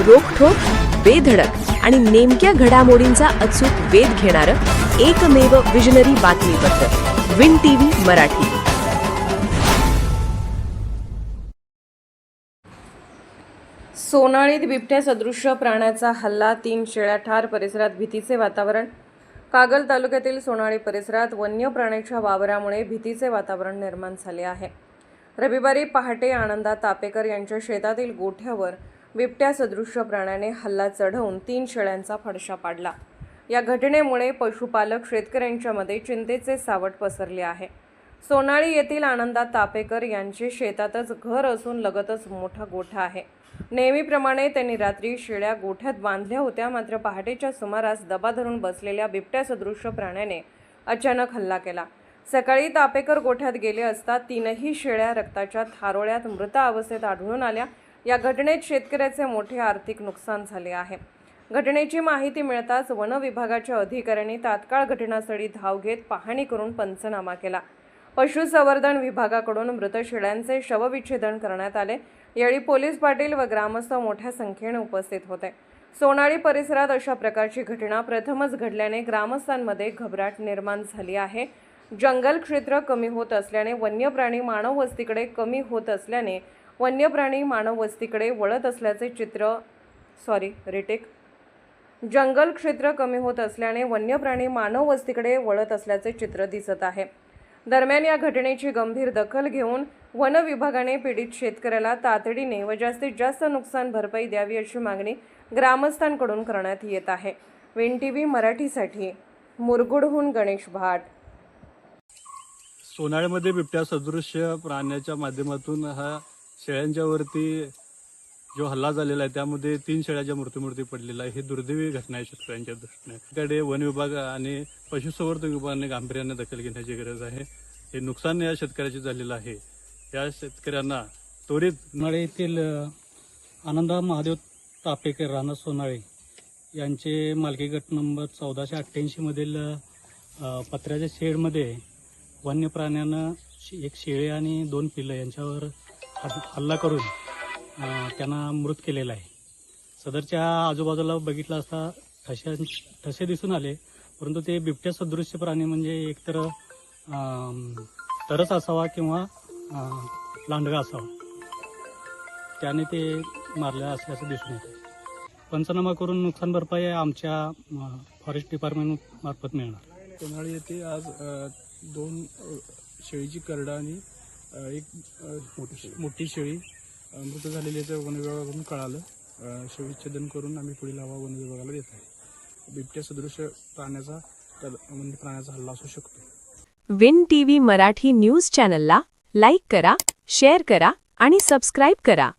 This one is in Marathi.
रोखठोक, बेधडक आणि नेमक्या घडामोडींचा अचूक वेध घेणारं एकमेव विजनरी बातमीपत्र विन टीव्ही मराठी. सोनाळीत बिबट्या सदृश्य प्राण्याचा हल्ला, 3 शेळ्या ठार, परिसरात भीतीचे वातावरण. कागल तालुक्यातील सोनाळी परिसरात वन्य प्राण्याच्या वावरामुळे भीतीचे वातावरण निर्माण झाले आहे. रविवारी पहाटे आनंदा तापेकर यांच्या शेतातील गोठ्यावर बिबट्या सदृश्य प्राण्याने हल्ला चढवून 3 शेळ्यांचा फडशा पाडला. या घटनेमुळे पशुपालक शेतकऱ्यांच्यामध्ये चिंतेचे सावट पसरले आहे. सोनाळी येथील आनंदा तापेकर यांचे शेतातच घर असून लगतच मोठा गोठा आहे. नेहमीप्रमाणे त्यांनी रात्री शेळ्या गोठ्यात बांधल्या होत्या, मात्र पहाटेच्या सुमारास दबा धरून बसलेल्या बिबट्या सदृश्य प्राण्याने अचानक हल्ला केला. सकाळी तापेकर गोठ्यात गेले असता 3ही शेळ्या रक्ताच्या थारोळ्यात मृत अवस्थेत आढळून आल्या. या घटनेत शेतकऱ्याचे मोठे आर्थिक नुकसान झाले आहे. घटनेची माहिती मिळताच वन विभागाच्या अधिकाऱ्यांनी तात्काळ घटनास्थळी धाव घेत पाहणी करून पंचनामा केला. पशुसंवर्धन विभागाकडून मृत शेळ्यांचे शवविच्छेदन करण्यात आले. यावेळी पोलीस पाटील व ग्रामस्थ मोठ्या संख्येने उपस्थित होते. सोनाळी परिसरात अशा प्रकारची घटना प्रथमच घडल्याने ग्रामस्थांमध्ये घबराट निर्माण झाली आहे. जंगल क्षेत्र कमी होत असल्याने वन्य प्राणी मानव वस्तीकडे वळत असल्याचे चित्र जंगल क्षेत्र कमी होत असल्याने वन्य प्राणी मानव वस्तीकडे वळत असल्याचे चित्र दिसत आहे. दरम्यान या घटनेची गंभीर दखल घेऊन वन विभागाने पीडित शेतकऱ्याला तातडीने व जास्तीत जास्त नुकसान भरपाई द्यावी अशी मागणी ग्रामस्थांकडून करण्यात येत आहे. विन टीव्ही मराठीसाठी मुरगुडहून गणेश भाट. सोनाळीमध्ये बिबट्या सदृश्य प्राण्याच्या माध्यमातून हा शेळ्यांच्यावरती जो हल्ला झालेला आहे त्यामध्ये 3 शेळ्याच्या मृत्यूमुखी पडलेला आहे. ही दुर्दैवी घटना आहे शेतकऱ्यांच्या दृष्टीने. त्याकडे वन विभाग आणि पशुसंवर्धन विभागाने गांभीर्याने दखल घेण्याची गरज आहे. हे नुकसान या शेतकऱ्याचे झालेलं आहे. या शेतकऱ्यांना त्वरित सोनाळी येथील आनंदा महादेव तापेकर राणा सोनाळी यांचे मालकी गट नंबर 1488 मधील पत्र्याच्या शेडमध्ये वन्य प्राण्यानं एक शेळी आणि 2 पिल्लं यांच्यावर हल्ला करून त्यांना मृत केलेला आहे. सदरच्या आजूबाजूला बघितलं असता ठसे दिसून आले, परंतु ते बिबट्या सदृश्य प्राणी म्हणजे एकतर तरच असावा किंवा लांडगा असावा, त्याने ते मारले असल्याचं दिसून येतं. पंचनामा करून नुकसान भरपाई आमच्या फॉरेस्ट डिपार्टमेंट मार्फत मिळणार. सोनाळी येथे आज 2 शेळीची करडा आणि एक मोठी शेळी मृत झालेल्याचं वन विभागाकडून कळालं. शवविच्छेदन करून आम्ही पुढील अहवाल वन विभागाला देत आहे. बिबट्या सदृश्य प्राण्याचा हल्ला असू शकतो. विन टीव्ही मराठी न्यूज चॅनलला लाईक करा, शेअर करा आणि सबस्क्राईब करा.